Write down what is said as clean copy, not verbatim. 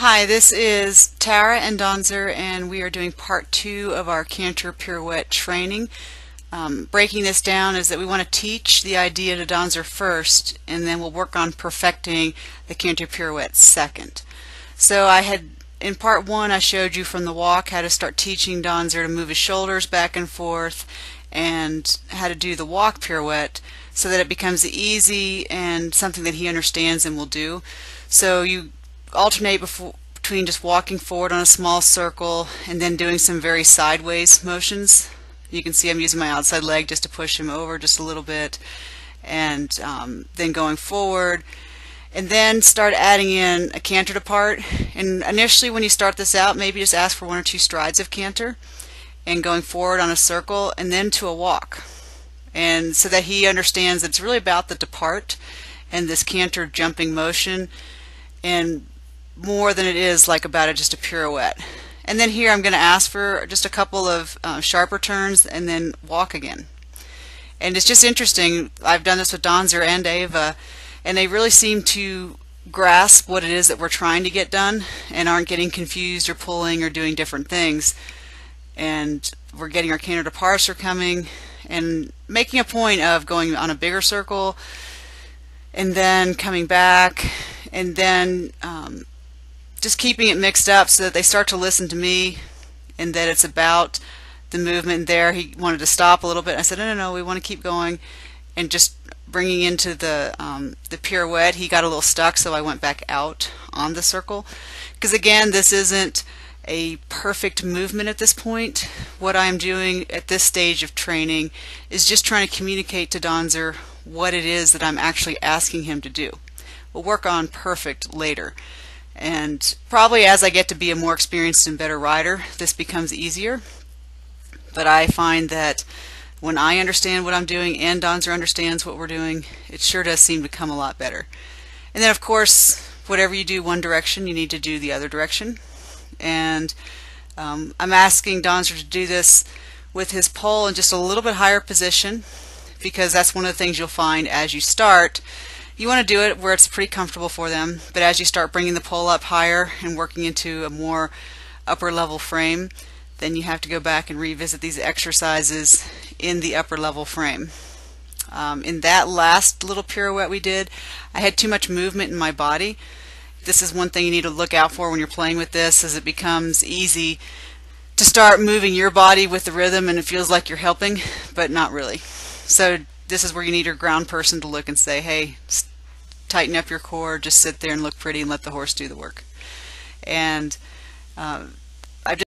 Hi, this is Tara and Donzer, and we are doing part 2 of our Canter Pirouette training. Breaking this down is that we want to teach the idea to Donzer first, and then we'll work on perfecting the Canter Pirouette second. So in part 1, I showed you from the walk how to start teaching Donzer to move his shoulders back and forth and how to do the walk pirouette so that it becomes easy and something that he understands and will do. So you alternate between just walking forward on a small circle and then doing some very sideways motions. You can see I'm using my outside leg just to push him over just a little bit, and then going forward, and then start adding in a canter depart. And initially when you start this out, maybe just ask for 1 or 2 strides of canter and going forward on a circle and then to a walk, and so that he understands that it's really about the depart and this canter jumping motion, and more than it is like about just a pirouette. And then here I'm going to ask for just a couple of sharper turns and then walk again. And it's just interesting, I've done this with Donzer and Ava, and they really seem to grasp what it is that we're trying to get done and aren't getting confused or pulling or doing different things. And we're getting our canter departs are coming and making a point of going on a bigger circle and then coming back, and then just keeping it mixed up so that they start to listen to me and that it's about the movement. There he wanted to stop a little bit. I said, no, we want to keep going, and just bringing into the pirouette. He got a little stuck, so I went back out on the circle, because again, this isn't a perfect movement at this point. What I'm doing at this stage of training is just trying to communicate to Donzer what it is that I'm actually asking him to do. We'll work on perfect later, and probably as I get to be a more experienced and better rider, this becomes easier. But I find that when I understand what I'm doing and Donzer understands what we're doing, it sure does seem to come a lot better. And then of course, whatever you do one direction, you need to do the other direction. And I'm asking Donzer to do this with his pole in just a little bit higher position, because that's one of the things you'll find as you start. You want to do it where it's pretty comfortable for them, but as you start bringing the pole up higher and working into a more upper level frame, then you have to go back and revisit these exercises in the upper level frame. In that last little pirouette we did, I had too much movement in my body. This is one thing you need to look out for when you're playing with this, as it becomes easy to start moving your body with the rhythm and it feels like you're helping, but not really. So this is where you need your ground person to look and say, hey, tighten up your core, just sit there and look pretty and let the horse do the work. And